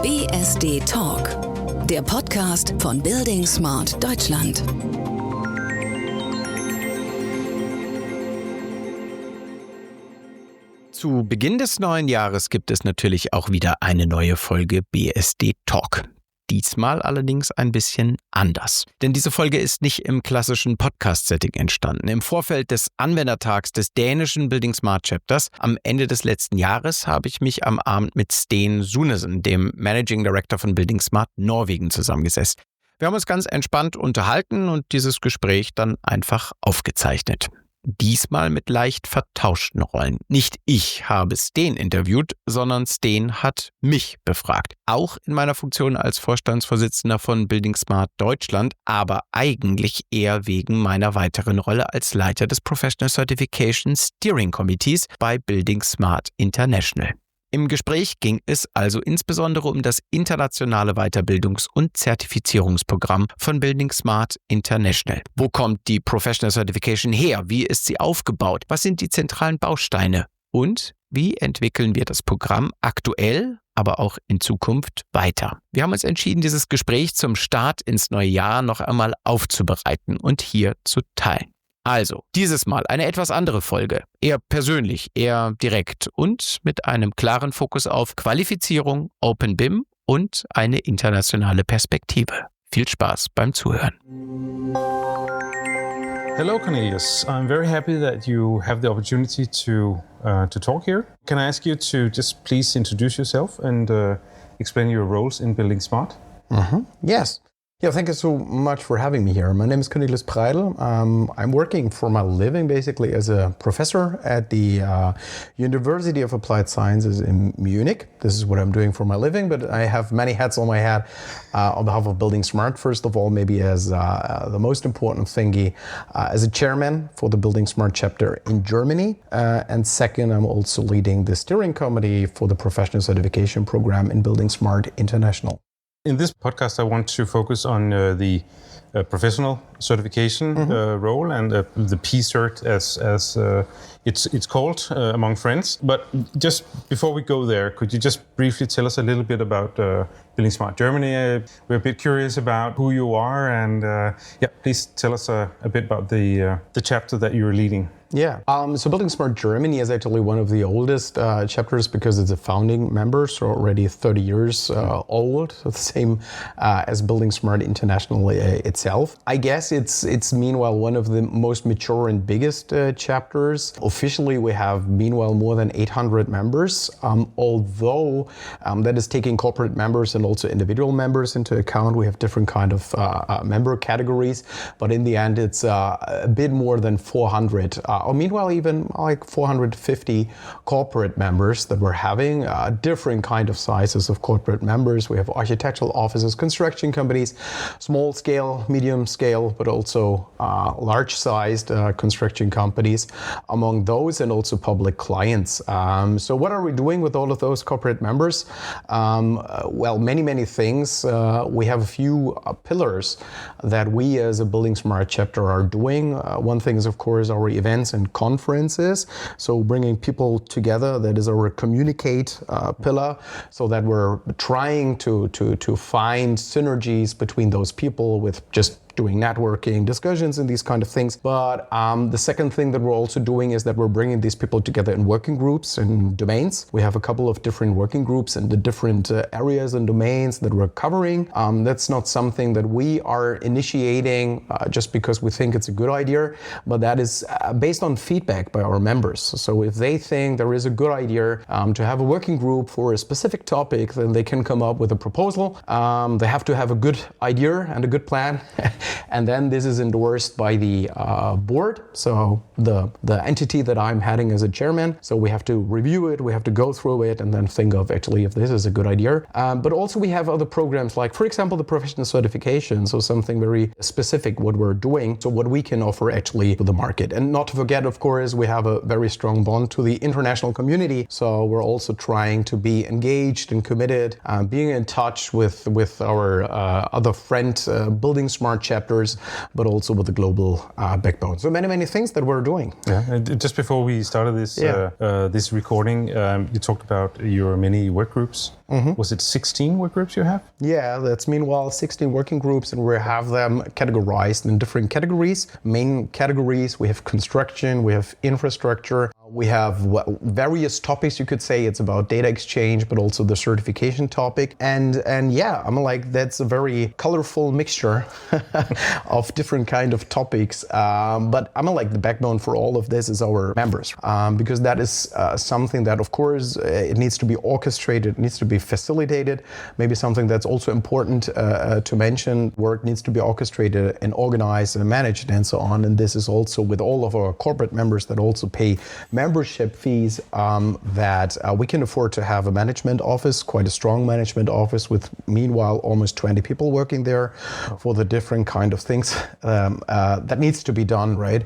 BSD Talk, der Podcast von buildingSMART Deutschland. Zu Beginn des neuen Jahres gibt es natürlich auch wieder eine neue Folge BSD Talk. Diesmal allerdings ein bisschen anders. Denn diese Folge ist nicht im klassischen Podcast-Setting entstanden. Im Vorfeld des Anwendertags des dänischen buildingSMART Chapters am Ende des letzten Jahres habe ich mich am Abend mit Steen, Sunesen, dem Managing Director von buildingSMART Norwegen, zusammengesetzt. Wir haben uns ganz entspannt unterhalten und dieses Gespräch dann einfach aufgezeichnet. Diesmal mit leicht vertauschten Rollen. Nicht ich habe Steen interviewt, sondern Steen hat mich befragt. Auch in meiner Funktion als Vorstandsvorsitzender von buildingSMART Deutschland, aber eigentlich eher wegen meiner weiteren Rolle als Leiter des Professional Certification Steering Committees bei buildingSMART International. Im Gespräch ging es also insbesondere um das internationale Weiterbildungs- und Zertifizierungsprogramm von buildingSMART International. Wo kommt die Professional Certification her? Wie ist sie aufgebaut? Was sind die zentralen Bausteine? Und wie entwickeln wir das Programm aktuell, aber auch in Zukunft weiter? Wir haben uns entschieden, dieses Gespräch zum Start ins neue Jahr noch einmal aufzubereiten und hier zu teilen. Also, dieses Mal eine etwas andere Folge, eher persönlich, eher direkt und mit einem klaren Fokus auf Qualifizierung, openBIM und eine internationale Perspektive. Viel Spaß beim Zuhören. Hello, Cornelius. I'm very happy that you have the opportunity to talk here. Can I ask you to just please introduce yourself and explain your roles in buildingSMART? Yes. Yeah, thank you so much for having me here. My name is Cornelius Preidel. I'm working for my living basically as a professor at the University of Applied Sciences in Munich. This is what I'm doing for my living, but I have many hats on my head on behalf of buildingSMART. First of all, maybe as the most important thingy, as a chairman for the buildingSMART chapter in Germany. And second, I'm also leading the steering committee for the professional certification program in buildingSMART International. In this podcast, I want to focus on the professional certification role and the P-Cert as it's called among friends. But just before we go there, could you just briefly tell us a little bit about buildingSMART Germany? We're a bit curious about who you are, and please tell us a bit about the chapter that you're leading. Yeah, so buildingSMART Germany is actually one of the oldest chapters because it's a founding member, so already 30 years old, so the same as buildingSMART International itself. I guess it's meanwhile one of the most mature and biggest chapters. Officially, we have meanwhile more than 800 members, although that is taking corporate members and also individual members into account. We have different kind of member categories, but in the end, it's a bit more than 400. Or meanwhile, even like 450 corporate members that we're having, different kind of sizes of corporate members. We have architectural offices, construction companies, small scale, medium scale, but also large-sized construction companies among those, and also public clients. So what are we doing with all of those corporate members? Well, many things. We have a few pillars that we as a buildingSMART chapter are doing. One thing is, of course, our events and conferences. So bringing people together, that is our communicate pillar, so that we're trying to find synergies between those people with just doing networking, discussions, and these kind of things. But the second thing that we're also doing is that we're bringing these people together in working groups and domains. We have a couple of different working groups in the different areas and domains that we're covering. That's not something that we are initiating just because we think it's a good idea, but that is based on feedback by our members. So if they think there is a good idea to have a working group for a specific topic, then they can come up with a proposal. They have to have a good idea and a good plan. And then this is endorsed by the board, so the entity that I'm heading as a chairman. So we have to review it, we have to go through it, and then think of actually if this is a good idea. But also we have other programs like, for example, the professional certification, so something very specific what we're doing, so what we can offer actually to the market. And not to forget, of course, we have a very strong bond to the international community, so we're also trying to be engaged and committed, being in touch with our other friend buildingSMART chapters, but also with the global backbone. So many things that we're doing. Yeah. And just before we started this this recording, you talked about your many work groups. Mm-hmm. Was it 16 work groups you have? Yeah, that's meanwhile 16 working groups, and we have them categorized in different categories. Main categories, we have construction, we have infrastructure, we have various topics, you could say. It's about data exchange, but also the certification topic. And yeah, I'm like, that's a very colorful mixture of different kind of topics. But I'm like, the backbone for all of this is our members, because that is something that, of course, it needs to be orchestrated, it needs to be facilitated. Maybe something that's also important to mention, work needs to be orchestrated and organized and managed and so on. And this is also with all of our corporate members that also pay membership fees, that we can afford to have a management office, quite a strong management office with meanwhile almost 20 people working there for the different kind of things that needs to be done, right?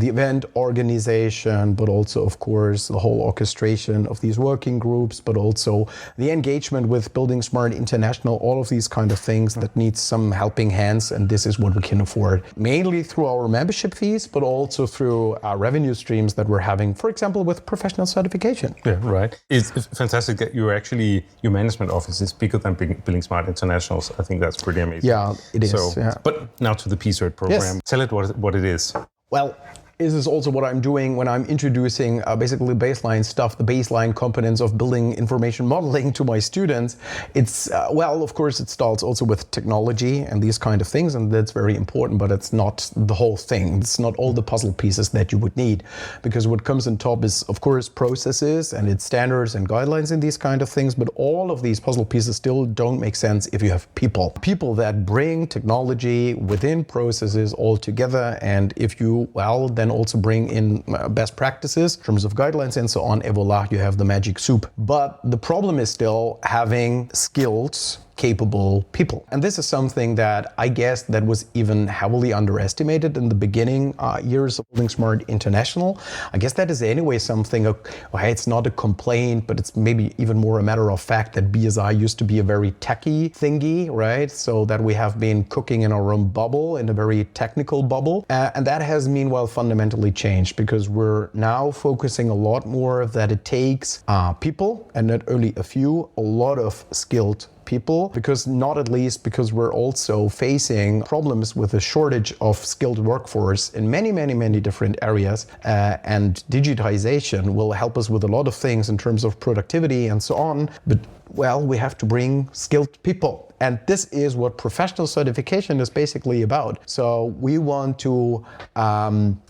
The event organization, but also of course the whole orchestration of these working groups, but also the engagement with buildingSMART International, all of these kind of things that needs some helping hands, and this is what we can afford, mainly through our membership fees, but also through revenue streams that we're having, for example, with professional certification. Yeah, right. It's fantastic that your management office is bigger than buildingSMART International's. I think that's pretty amazing. Yeah, it is. So, yeah. But now to the P-Cert program. Yes. Tell it what it is. Well, this is also what I'm doing when I'm introducing basically baseline stuff, the baseline competence of building information modeling to my students. It's, well, of course, it starts also with technology and these kind of things, and that's very important, but it's not the whole thing. It's not all the puzzle pieces that you would need, because what comes on top is, of course, processes and its standards and guidelines and these kind of things, but all of these puzzle pieces still don't make sense if you have people. People that bring technology within processes all together, and if you, well, then also bring in best practices in terms of guidelines and so on, et voila, you have the magic soup. But the problem is still having skilled, capable people. And this is something that I guess that was even heavily underestimated in the beginning years of buildingSMART International. I guess that is anyway something, it's not a complaint, but it's maybe even more a matter of fact that BSI used to be a very techy thingy, right? So that we have been cooking in our own bubble, in a very technical bubble. And that has meanwhile fundamentally changed, because we're now focusing a lot more that it takes people, and not only a few, a lot of skilled people, because we're also facing problems with a shortage of skilled workforce in many different areas, and digitization will help us with a lot of things in terms of productivity and so on, but well, we have to bring skilled people. And this is what professional certification is basically about. So we want to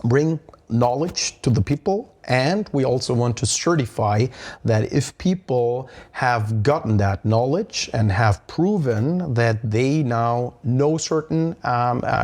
bring knowledge to the people, and we also want to certify that if people have gotten that knowledge and have proven that they now know certain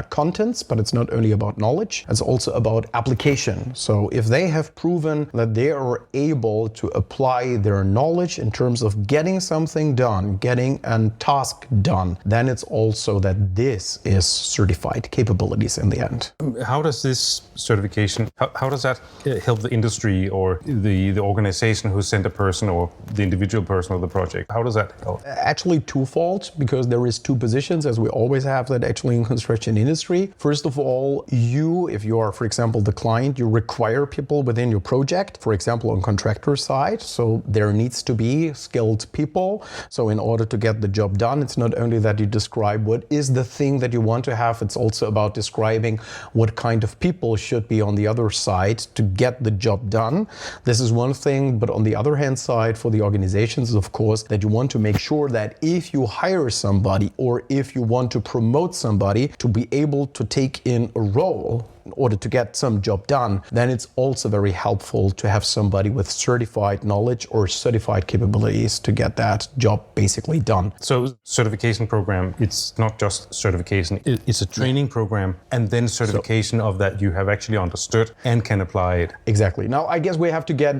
contents, but it's not only about knowledge, it's also about application. So if they have proven that they are able to apply their knowledge in terms of getting something done, getting a task done, then it's also that this is certified capabilities in the end. How does this certification, how does that help the industry or the organization who sent a person or the individual person of the project? How does that help? Actually twofold, because there is two positions, as we always have that actually in construction industry. First of all, if you are, for example, the client, you require people within your project, for example, on contractor side. So there needs to be skilled people. So in order to get the job done, it's not only that you describe what is the thing that you want to have, it's also about describing what kind of people should be on the other side to get the job done. This is one thing, but on the other hand side, for the organizations, of course, that you want to make sure that if you hire somebody or if you want to promote somebody to be able to take in a role in order to get some job done, then it's also very helpful to have somebody with certified knowledge or certified capabilities to get that job basically done. So certification program, it's not just certification, it's a training program and then certification of that you have actually understood and can apply it. Exactly. Now, I guess we have to get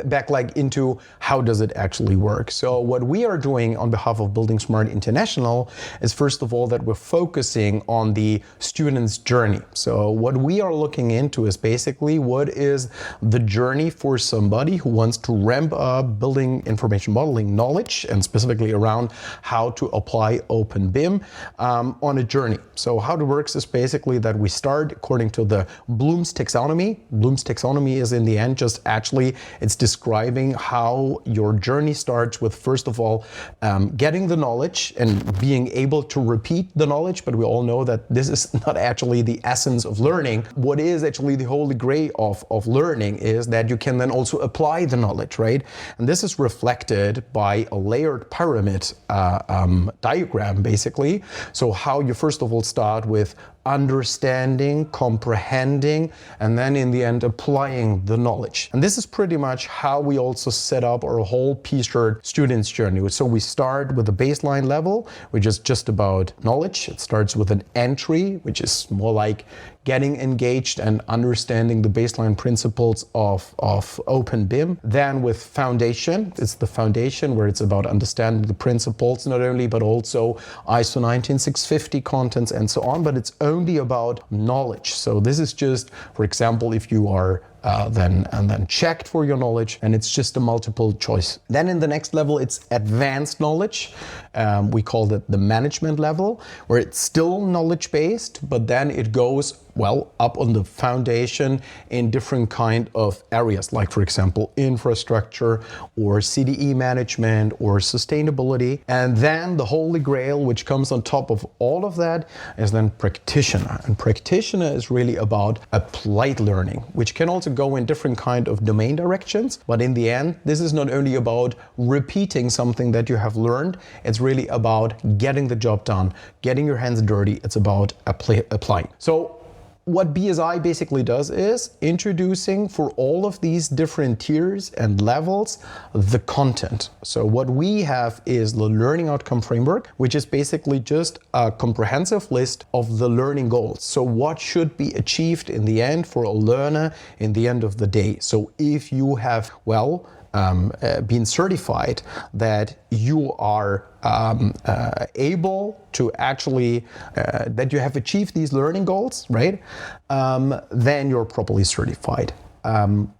back into how does it actually work. So what we are doing on behalf of buildingSMART International is, first of all, that we're focusing on the student's journey. So what we we are looking into is basically what is the journey for somebody who wants to ramp up building information modeling knowledge, and specifically around how to apply openBIM on a journey. So how it works is basically that we start according to the Bloom's taxonomy. Bloom's taxonomy is in the end just actually, it's describing how your journey starts with, first of all, getting the knowledge and being able to repeat the knowledge, but we all know that this is not actually the essence of learning. What is actually the holy grail of learning is that you can then also apply the knowledge, right? And this is reflected by a layered pyramid diagram, basically. So how you first of all start with understanding, comprehending, and then in the end applying the knowledge. And this is pretty much how we also set up our whole P-Cert students journey. So we start with the baseline level, which is just about knowledge. It starts with an entry, which is more like getting engaged and understanding the baseline principles of openBIM. Then with foundation, it's the foundation where it's about understanding the principles not only, but also ISO 19650 contents and so on, but it's only about knowledge. So this is just, for example, if you are then checked for your knowledge, and it's just a multiple choice. Then in the next level, it's advanced knowledge. We call it the management level, where it's still knowledge-based, but then it goes up on the foundation in different kind of areas, like for example, infrastructure or CDE management or sustainability. And then the holy grail, which comes on top of all of that, is then practitioner. And practitioner is really about applied learning, which can also go in different kind of domain directions. But in the end, this is not only about repeating something that you have learned, it's really about getting the job done, getting your hands dirty. It's about applying. So what BSI basically does is introducing for all of these different tiers and levels the content. So what we have is the learning outcome framework, which is basically just a comprehensive list of the learning goals. So what should be achieved in the end for a learner in the end of the day. So if you have, been certified that you are able to actually, that you have achieved these learning goals, right? Then you're properly certified.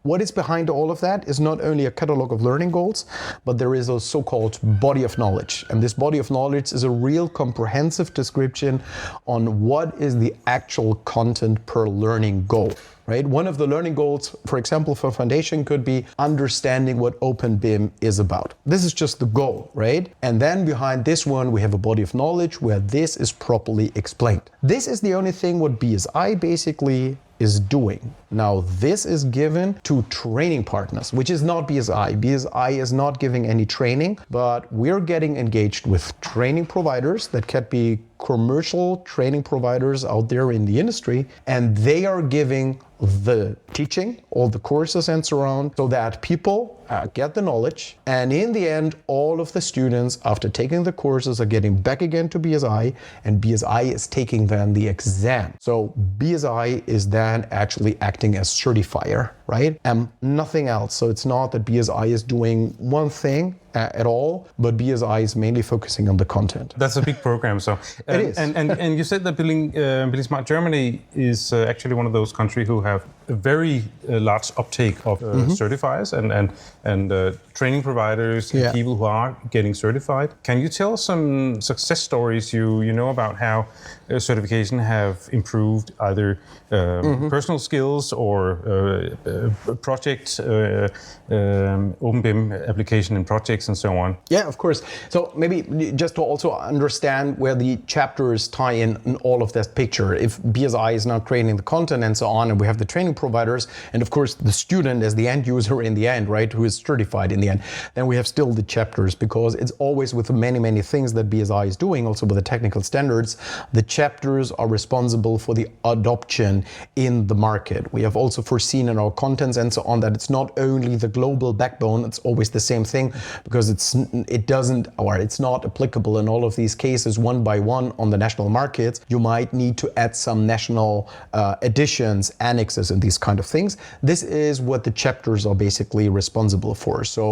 What is behind all of that is not only a catalog of learning goals, but there is a so-called body of knowledge. And this body of knowledge is a real comprehensive description on what is the actual content per learning goal. Right? One of the learning goals, for example, for foundation could be understanding what openBIM is about. This is just the goal, right? And then behind this one, we have a body of knowledge where this is properly explained. This is the only thing what BSI basically is doing. Now, this is given to training partners, which is not BSI. BSI is not giving any training, but we're getting engaged with training providers that can be commercial training providers out there in the industry, and they are giving the teaching, all the courses and so on, so that people get the knowledge. And in the end, all of the students, after taking the courses, are getting back again to BSI, and BSI is taking then the exam. So BSI is then actually acting as certifier, right? And nothing else. So it's not that BSI is doing one thing at all, but BSI is mainly focusing on the content. That's a big program. So it is. And you said that buildingSMART Germany is actually one of those countries who have a very large uptake of certifiers and training providers and people who are getting certified. Can you tell some success stories you know about how certification have improved either personal skills or project openBIM application in projects and so on? Yeah, of course. So maybe just to also understand where the chapters tie in all of this picture. If BSI is now creating the content and so on, and we have the training providers, and of course the student as the end user in the end, right, who is certified in the end, then we have still the chapters, because it's always with the many things that BSI is doing, also with the technical standards, the chapters are responsible for the adoption in the market. We have also foreseen in our contents and so on, that it's not only the global backbone, it's always the same thing, because it's not applicable in all of these cases one by one on the national markets. You might need to add some national additions, annexes, and these kind of things. This is what the chapters are basically responsible for. So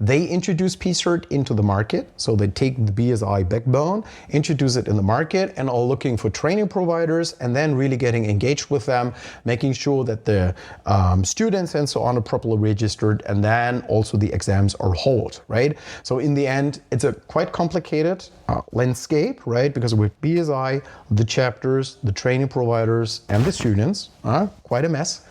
they introduce PCERT into the market. So they take the BSI backbone, introduce it in the market, and are looking for training providers, and then really getting engaged with them, making sure that the students and so on are properly registered, and then also the exams are held, right? So in the end, it's a quite complicated landscape, right? Because with BSI, the chapters, the training providers, and the students, quite a mess.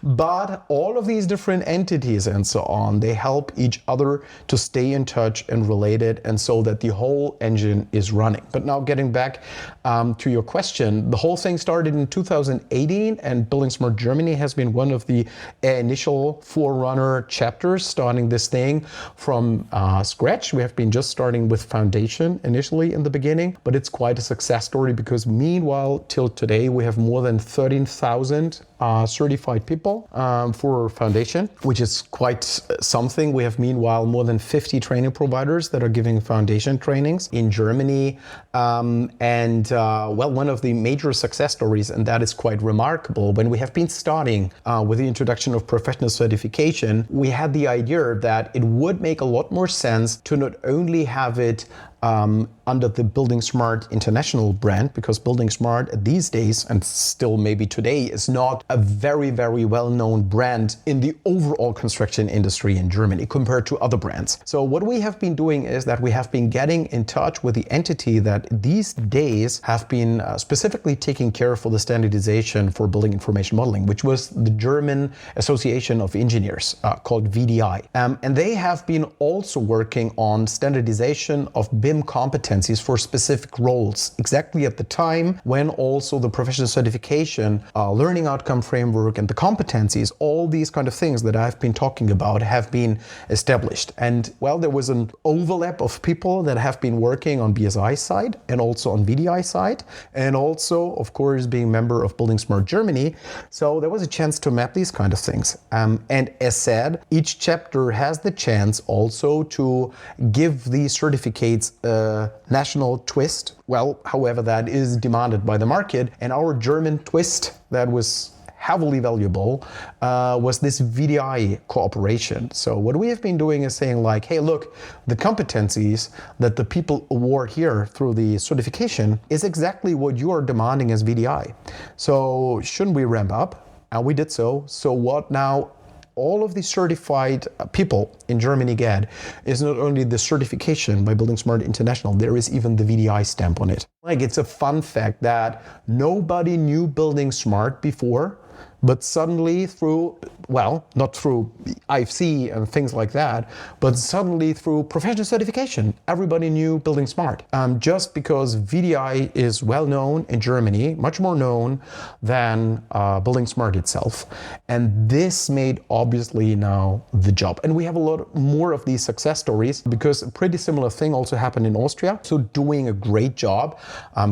But all of these different entities and so on, they help each other to stay in touch and related, and so that the whole engine is running. But now getting back to your question, the whole thing started in 2018, and buildingSMART Germany has been one of the initial forerunner chapters starting this thing from scratch. We have been just starting with foundation initially in the beginning, but it's quite a success story, because meanwhile, till today, we have more than 13,000 certified people for foundation, which is quite something. We have meanwhile more than 50 training providers that are giving foundation trainings in Germany. One of the major success stories, and that is quite remarkable, when we have been starting with the introduction of professional certification, we had the idea that it would make a lot more sense to not only have it under the buildingSMART international brand, because buildingSMART these days, and still maybe today, is not a very, very well-known brand in the overall construction industry in Germany compared to other brands. So what we have been doing is that we have been getting in touch with the entity that these days have been specifically taking care for the standardization for building information modeling, which was the German Association of Engineers, called VDI. And they have been also working on standardization of BIM competencies for specific roles, exactly at the time when also the professional certification, learning outcome framework, and the competencies, all these kind of things that I've been talking about, have been established. And well, there was an overlap of people that have been working on BSI side and also on VDI side, and also, of course, being member of buildingSMART Germany. So there was a chance to map these kind of things. And as said, each chapter has the chance also to give these certificates a national twist. Well, however, that is demanded by the market. And our German twist that was heavily valuable was this VDI cooperation. So what we have been doing is saying like, hey, look, the competencies that the people award here through the certification is exactly what you are demanding as VDI. So shouldn't we ramp up? And we did so. So what now? All of the certified people in Germany get is not only the certification by buildingSMART International, there is even the VDI stamp on it. Like, it's a fun fact that nobody knew buildingSMART before, but suddenly through, well, not through IFC and things like that, but suddenly through professional certification, everybody knew buildingSMART. Just because VDI is well known in Germany, much more known than buildingSMART itself. And this made obviously now the job. And we have a lot more of these success stories, because a pretty similar thing also happened in Austria. So doing a great job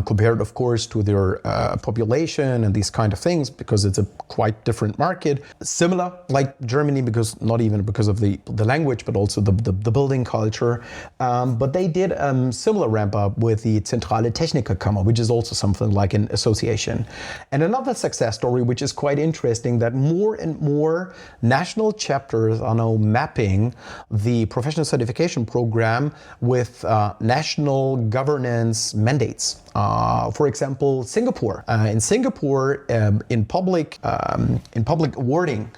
compared, of course, to their population and these kind of things, because it's a quite different market. Similar like Germany, because not even because of the language, but also the building culture. But they did similar ramp up with the Zentrale Technikerkammer, which is also something like an association. And another success story, which is quite interesting, that more and more national chapters are now mapping the professional certification program with national governance mandates. For example, Singapore. In Singapore, in public awarding,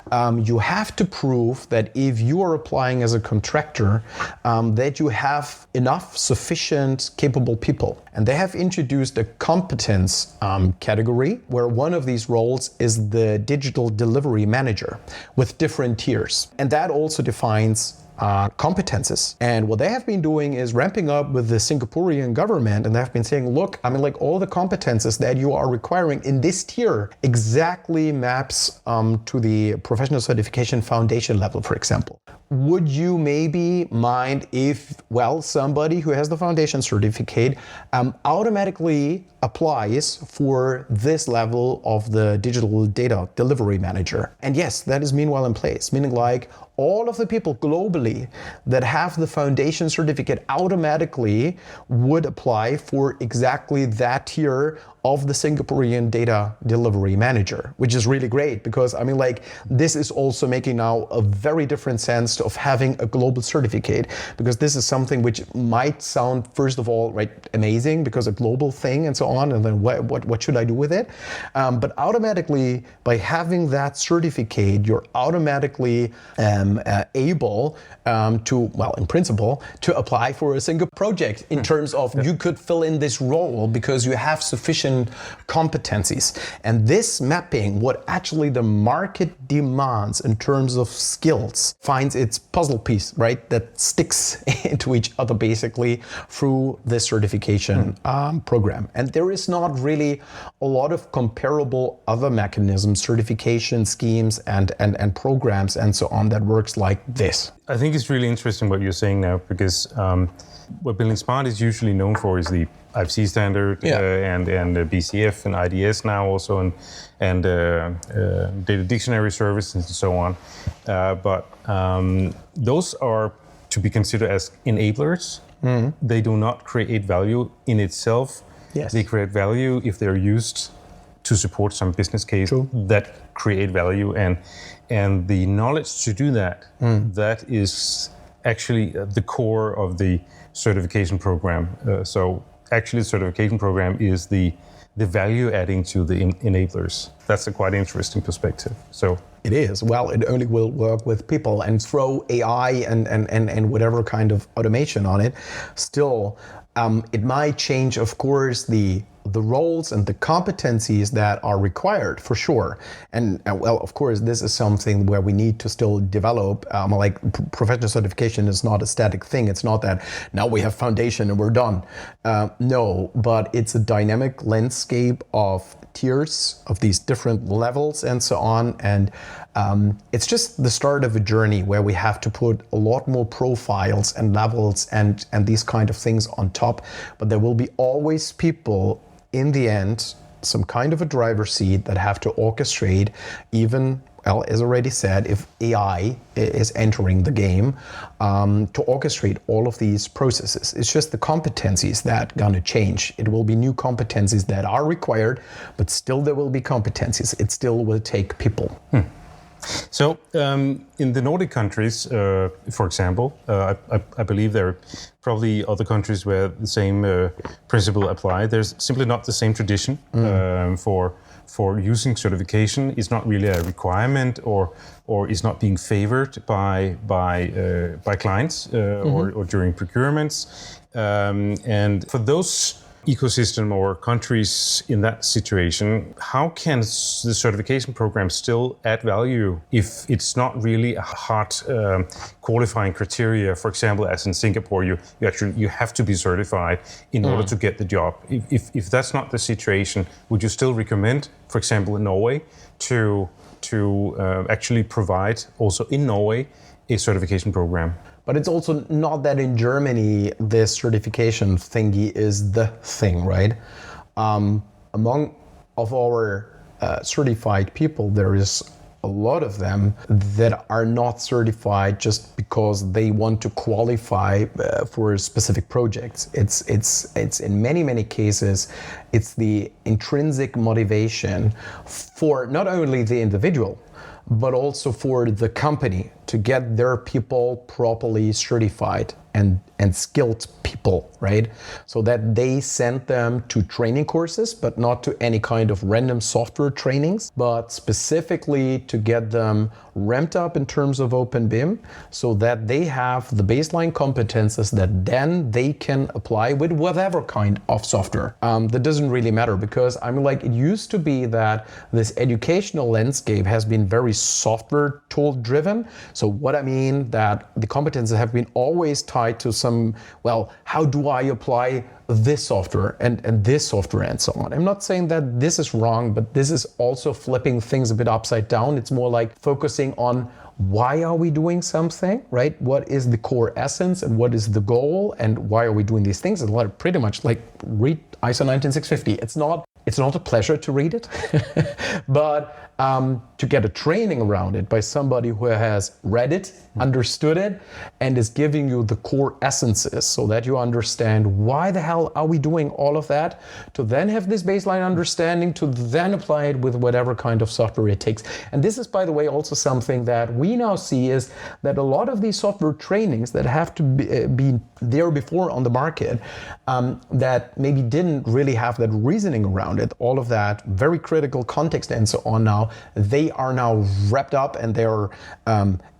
you have to prove that if you are applying as a contractor, that you have enough sufficient capable people. And they have introduced a competence category, where one of these roles is the digital delivery manager, with different tiers. And that also defines competences. And what they have been doing is ramping up with the Singaporean government, and they have been saying, look, I mean, like, all the competences that you are requiring in this tier exactly maps to the professional certification foundation level, for example. would you maybe mind if, well, somebody who has the foundation certificate automatically applies for this level of the digital data delivery manager? And yes, that is meanwhile in place, meaning like all of the people globally that have the foundation certificate automatically would apply for exactly that tier of the Singaporean data delivery manager, which is really great because I mean, like, this is also making now a very different sense of having a global certificate, because this is something which might sound, first of all, right, amazing because a global thing and so on, and then what should I do with it? But automatically, by having that certificate, you're automatically able to, well, in principle, to apply for a single project in terms of you could fill in this role because you have sufficient competencies. And this mapping, what actually the market demands in terms of skills, finds its puzzle piece, right, that sticks into each other basically through this certification program. And there is not really a lot of comparable other mechanisms, certification schemes and programs and so on that works like this. I think it's really interesting what you're saying now, because what buildingSMART is usually known for is the IFC standard and BCF and IDS now also, and data dictionary services and so on. But those are to be considered as enablers. They do not create value in itself. Yes. They create value if they're used to support some business case that create value, and the knowledge to do that, that is actually the core of the certification program. So actually the certification program is the value adding to the enablers. That's a quite interesting perspective. So it is. Well, it only will work with people, and throw AI and whatever kind of automation on it. Still, it might change, of course, the roles and the competencies that are required, for sure. And well, of course, this is something where we need to still develop. Like professional certification is not a static thing. It's not that now we have foundation and we're done. No, but it's a dynamic landscape of tiers of these different levels and so on. And it's just the start of a journey where we have to put a lot more profiles and levels and these kind of things on top. But there will be always people in the end, some kind of a driver's seat that have to orchestrate, even, well, as already said, if AI is entering the game, to orchestrate all of these processes. It's just the competencies that gonna change. It will be new competencies that are required, but still there will be competencies. It still will take people. So in the Nordic countries, for example, I believe there are probably other countries where the same principle apply. There's simply not the same tradition for using certification. It's not really a requirement, or is not being favored by clients or during procurements. And for those ecosystem or countries in that situation, how can the certification program still add value if it's not really a hard qualifying criteria? For example, as in Singapore, you have to be certified in order to get the job. If that's not the situation, would you still recommend, for example, in Norway, to actually provide also in Norway a certification program? But it's also not that in Germany this certification thingy is the thing, right? Among of our certified people, there is a lot of them that are not certified just because they want to qualify for specific projects. It's in many cases, it's the intrinsic motivation for not only the individual, but also for the company to get their people properly certified and skilled people, right? So that they send them to training courses, but not to any kind of random software trainings, but specifically to get them ramped up in terms of openBIM, so that they have the baseline competences that then they can apply with whatever kind of software. That doesn't really matter, because I mean, like, it used to be that this educational landscape has been very software tool driven. So what I mean that the competences have been always tied to some, well, how do I apply this software and this software and so on. I'm not saying that this is wrong, but this is also flipping things a bit upside down. It's more like focusing on why are we doing something, right? What is the core essence and what is the goal and why are we doing these things? It's pretty much like read ISO 19650. It's not a pleasure to read it, but to get a training around it by somebody who has read it, understood it, and is giving you the core essences so that you understand why the hell are we doing all of that, to then have this baseline understanding, to then apply it with whatever kind of software it takes. And this is, by the way, also something that we now see is that a lot of these software trainings that have to be there before on the market, that maybe didn't really have that reasoning around it, all of that very critical context and so on now, they are now wrapped up and they're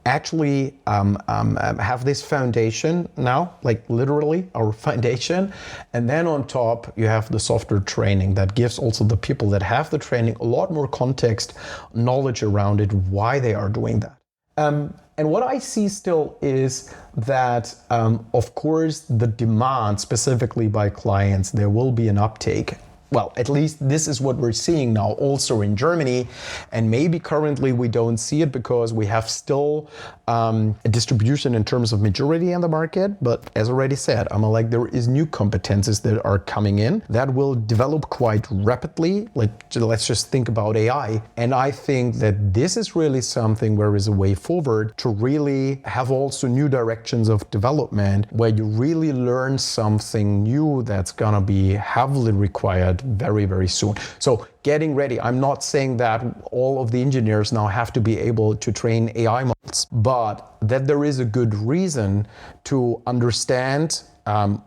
actually have this foundation now, like literally our foundation. And then on top, you have the software training that gives also the people that have the training a lot more context, knowledge around it, why they are doing that. And what I see still is that, of course, the demand specifically by clients, there will be an uptake. Well, at least this is what we're seeing now also in Germany. And maybe currently we don't see it because we have still a distribution in terms of majority in the market. But as already said, there is new competencies that are coming in that will develop quite rapidly. Like, let's just think about AI. And I think that this is really something where is a way forward to really have also new directions of development where you really learn something new that's gonna be heavily required very, very soon. So getting ready. I'm not saying that all of the engineers now have to be able to train AI models, but that there is a good reason to understand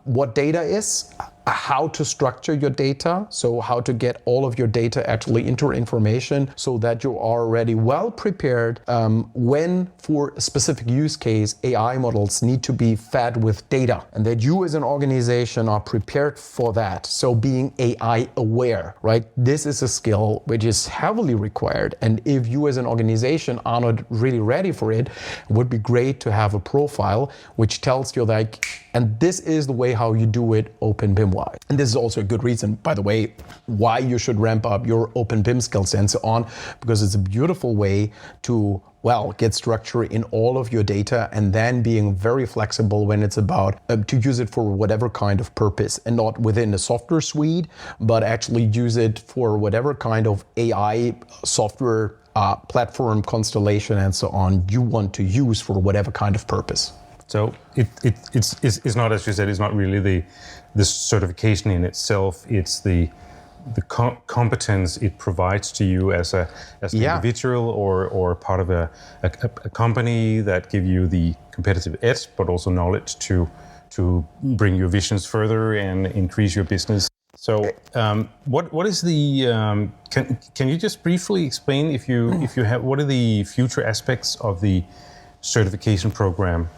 what data is, how to structure your data, so how to get all of your data actually into information so that you are already well prepared when for a specific use case AI models need to be fed with data, and that you as an organization are prepared for that. So being AI aware, right? This is a skill which is heavily required, and if you as an organization are not really ready for it, it would be great to have a profile which tells you like, and this is the way how you do it openBIM wise. And this is also a good reason, by the way, why you should ramp up your openBIM skills and so on, because it's a beautiful way to, well, get structure in all of your data and then being very flexible when it's about to use it for whatever kind of purpose, and not within a software suite, but actually use it for whatever kind of AI software platform constellation and so on you want to use for whatever kind of purpose. So it's not, as you said, it's not really the certification in itself. It's the competence it provides to you as an individual or part of a company that give you the competitive edge, but also knowledge to bring your visions further and increase your business. So what is the can you just briefly explain if you have what are the future aspects of the certification program?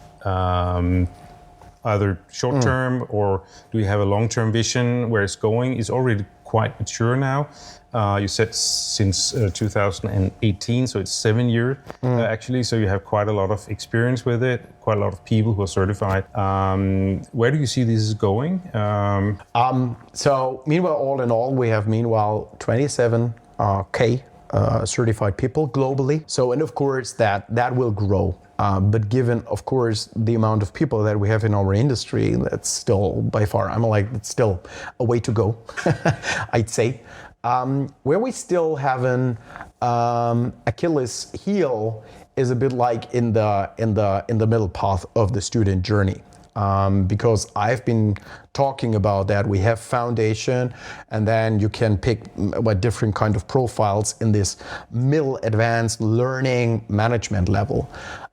Either short-term or do you have a long-term vision where it's going? It's already quite mature now. You said since 2018, so it's 7 years actually. So you have quite a lot of experience with it, quite a lot of people who are certified. Where do you see this is going? So meanwhile, all in all, we have 27K certified people globally. So, and of course that will grow. But given, of course, the amount of people that we have in our industry, that's still by far, it's still a way to go, I'd say. Where we still have an Achilles heel is a bit like in the middle path of the student journey. Because I've been talking about that. We have foundation, and then you can pick different kind of profiles in this middle advanced learning management level.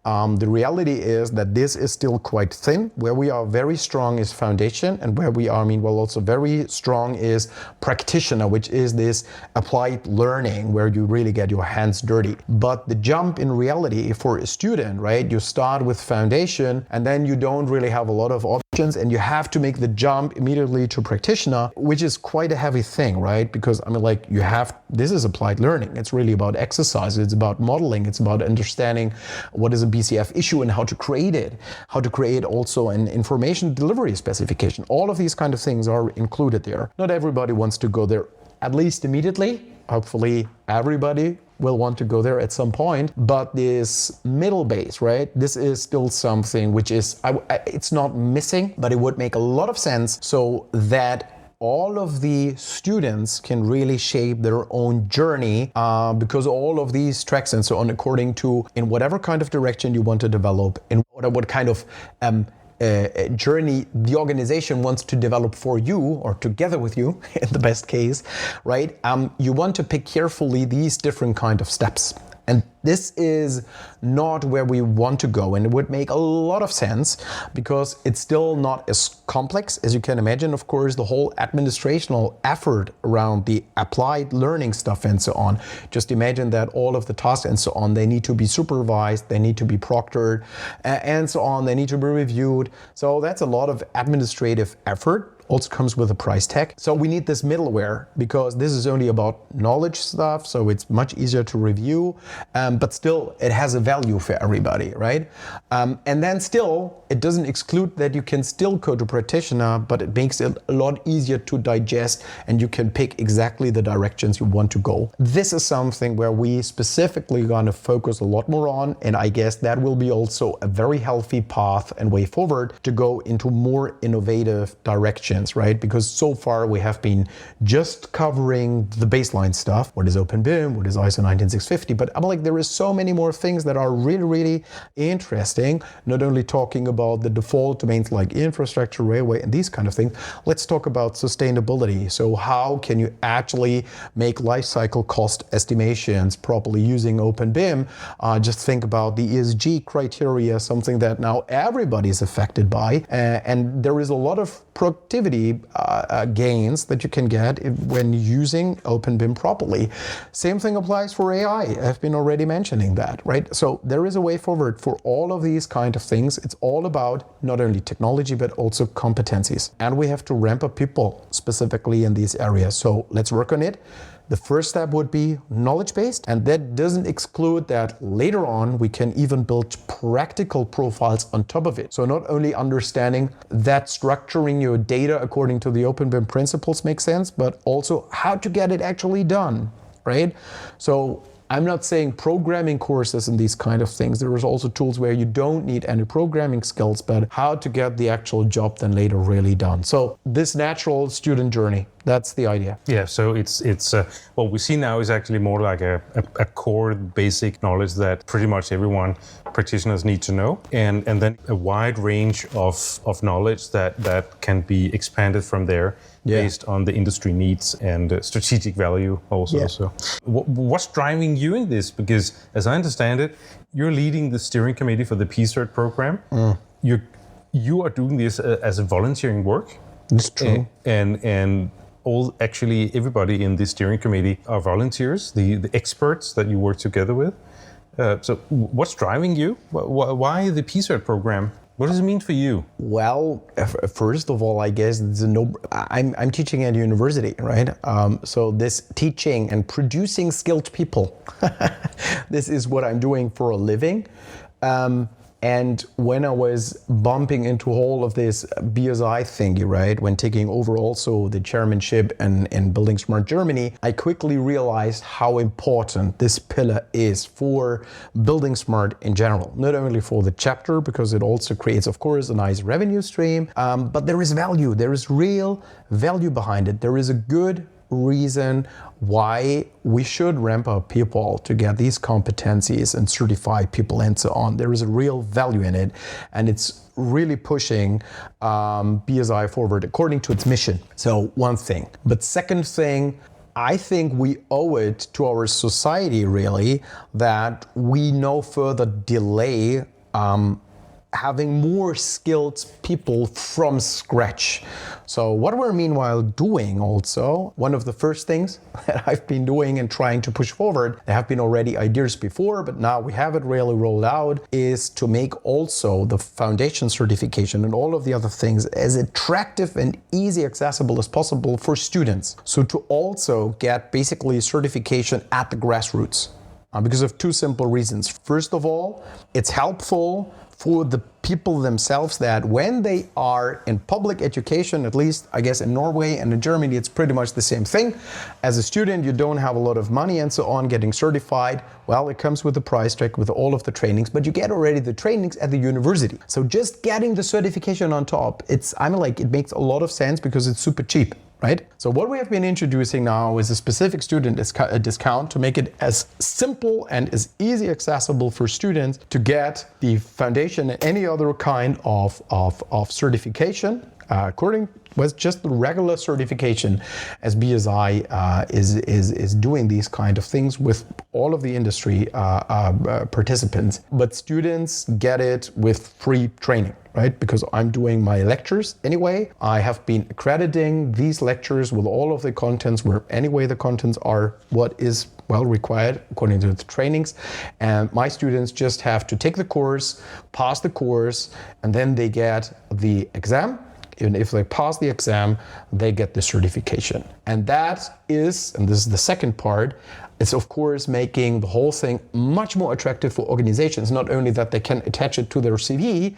The reality is that this is still quite thin. Where we are very strong is foundation, and where we are, also very strong is practitioner, which is this applied learning where you really get your hands dirty. But the jump in reality for a student, right? You start with foundation, and then you don't really have a lot of options, and you have to make the jump immediately to practitioner, which is quite a heavy thing, right? Because this is applied learning. It's really about exercise. It's about modeling. It's about understanding what is a BCF issue and how to create it, how to create also an information delivery specification. All of these kind of things are included there. Not everybody wants to go there, at least immediately. Hopefully everybody will want to go there at some point, but this middle base, right? This is still something which is, it's not missing, but it would make a lot of sense so that all of the students can really shape their own journey because all of these tracks and so on, according to in whatever kind of direction you want to develop, in what kind of journey the organization wants to develop for you or together with you in the best case, right? You want to pick carefully these different kind of steps. And this is not where we want to go, and it would make a lot of sense because it's still not as complex as you can imagine. Of course, the whole administrational effort around the applied learning stuff and so on. Just imagine that all of the tasks and so on, they need to be supervised, they need to be proctored and so on, they need to be reviewed. So that's a lot of administrative effort. Also comes with a price tag. So we need this middleware because this is only about knowledge stuff, so it's much easier to review, but still it has a value for everybody, right? And then still, it doesn't exclude that you can still code to practitioner, but it makes it a lot easier to digest and you can pick exactly the directions you want to go. This is something where we specifically going to focus a lot more on, and I guess that will be also a very healthy path and way forward to go into more innovative directions. Right? Because so far we have been just covering the baseline stuff. What is openBIM? What is ISO 19650? But I'm like, there is so many more things that are really, really interesting. Not only talking about the default domains like infrastructure, railway, and these kind of things. Let's talk about sustainability. So how can you actually make life cycle cost estimations properly using openBIM? Just think about the ESG criteria, something that now everybody is affected by. And there is a lot of productivity gains that you can get when using openBIM properly. Same thing applies for AI. I've been already mentioning that, right? So there is a way forward for all of these kind of things. It's all about not only technology, but also competencies. And we have to ramp up people specifically in these areas. So let's work on it. The first step would be knowledge-based, and that doesn't exclude that later on we can even build practical profiles on top of it. So not only understanding that structuring your data according to the openBIM principles makes sense, but also how to get it actually done, right? So I'm not saying programming courses and these kind of things. There is also tools where you don't need any programming skills, but how to get the actual job then later really done. So this natural student journey, that's the idea. Yeah, so it's what we see now is actually more like a core basic knowledge that pretty much everyone practitioners need to know, and then a wide range of knowledge that can be expanded from there. Yeah. Based on the industry needs and strategic value also. Yeah. So what's driving you in this? Because as I understand it, you're leading the steering committee for the PCERT program. You are doing this as a volunteering work. It's true. And actually everybody in the steering committee are volunteers, the experts that you work together with. So what's driving you? Why the PCERT program? What does it mean for you? Well, first of all, I guess I'm teaching at university, right? So this teaching and producing skilled people, this is what I'm doing for a living. And when I was bumping into all of this BSI thingy, right, when taking over also the chairmanship in buildingSMART Germany, I quickly realized how important this pillar is for buildingSMART in general. Not only for the chapter, because it also creates, of course, a nice revenue stream, but there is value. There is real value behind it. There is a good reason why we should ramp up people to get these competencies and certify people and so on. There is a real value in it, and it's really pushing BSI forward according to its mission. So one thing. But second thing, I think we owe it to our society really that we no further delay having more skilled people from scratch. So what we're meanwhile doing also, one of the first things that I've been doing and trying to push forward, there have been already ideas before, but now we have it really rolled out, is to make also the foundation certification and all of the other things as attractive and easy accessible as possible for students. So to also get basically certification at the grassroots. Because of two simple reasons. First of all, it's helpful for the people themselves that when they are in public education, at least I guess in Norway and in Germany, it's pretty much the same thing. As a student, you don't have a lot of money and so on. Getting certified, well, it comes with a price tag with all of the trainings, but you get already the trainings at the university. So just getting the certification on top, it makes a lot of sense because it's super cheap. Right? So what we have been introducing now is a specific student discount to make it as simple and as easy accessible for students to get the foundation and any other kind of certification according with just the regular certification, as BSI is doing these kind of things with all of the industry participants. But students get it with free training, right? Because I'm doing my lectures anyway. I have been accrediting these lectures with all of the contents where anyway the contents are what is well required according to the trainings. And my students just have to take the course, pass the course, and then they get the exam. Even if they pass the exam, they get the certification. And that is, and this is the second part, it's of course making the whole thing much more attractive for organizations. Not only that they can attach it to their CV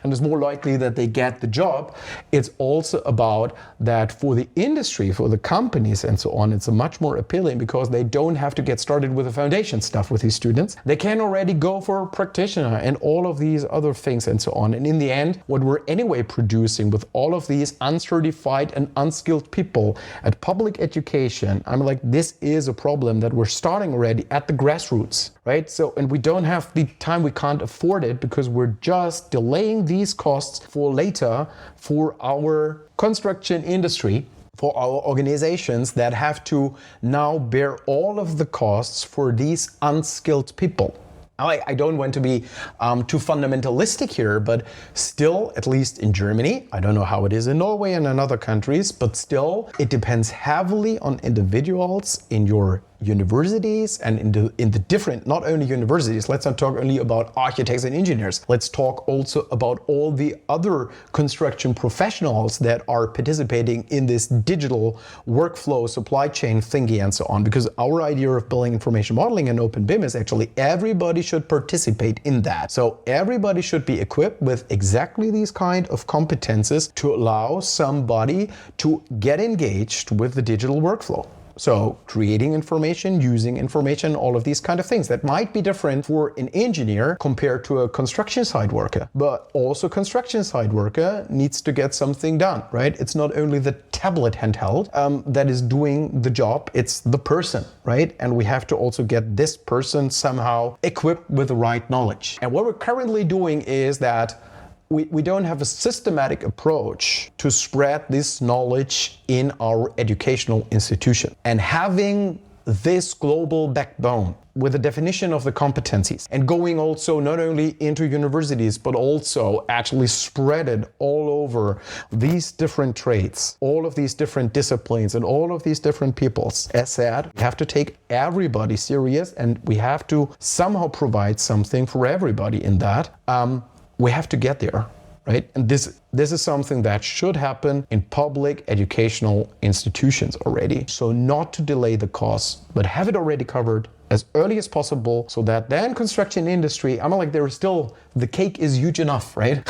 and it's more likely that they get the job, it's also about that for the industry, for the companies and so on, it's much more appealing because they don't have to get started with the foundation stuff with these students. They can already go for a practitioner and all of these other things and so on. And in the end, what we're anyway producing with all of these uncertified and unskilled people at public education, I'm like, this is a problem that we're starting already at the grassroots, right? So, and we don't have the time, we can't afford it because we're just delaying these costs for later for our construction industry, for our organizations that have to now bear all of the costs for these unskilled people. I don't want to be too fundamentalistic here, but still, at least in Germany, I don't know how it is in Norway and in other countries, but still, it depends heavily on individuals in your universities and in the different, not only universities, let's not talk only about architects and engineers, let's talk also about all the other construction professionals that are participating in this digital workflow, supply chain thingy and so on. Because our idea of building information modeling and openBIM is actually everybody should participate in that. So everybody should be equipped with exactly these kind of competences to allow somebody to get engaged with the digital workflow. So creating information, using information, all of these kind of things that might be different for an engineer compared to a construction site worker. But also construction site worker needs to get something done, right? It's not only the tablet handheld that is doing the job, it's the person, right? And we have to also get this person somehow equipped with the right knowledge. And what we're currently doing is that we don't have a systematic approach to spread this knowledge in our educational institution. And having this global backbone with a definition of the competencies and going also not only into universities, but also actually spread it all over these different trades, all of these different disciplines and all of these different peoples. As said, we have to take everybody serious and we have to somehow provide something for everybody in that. We have to get there, right? And this is something that should happen in public educational institutions already. So not to delay the costs, but have it already covered as early as possible so that then construction industry, the cake is huge enough, right?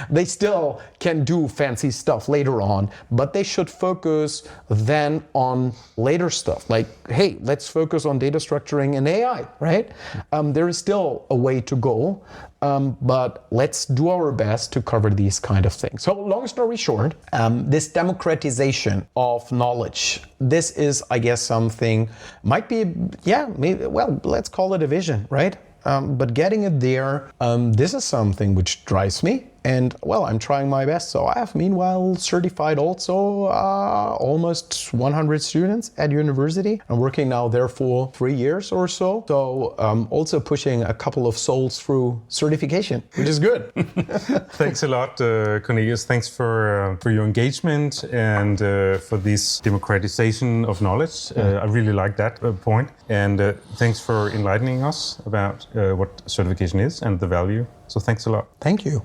They still can do fancy stuff later on, but they should focus then on later stuff. Like, hey, let's focus on data structuring and AI, right? There is still a way to go, but let's do our best to cover these kind of things. So long story short, this democratization of knowledge, this is, I guess, something might be, let's call it a vision, right? But getting it there, this is something which drives me. And well, I'm trying my best. So I have meanwhile certified also almost 100 students at university. I'm working now there for 3 years or so. So also pushing a couple of souls through certification, which is good. Thanks a lot, Cornelius. Thanks for your engagement and for this democratization of knowledge. I really like that point. And thanks for enlightening us about what certification is and the value. So thanks a lot. Thank you.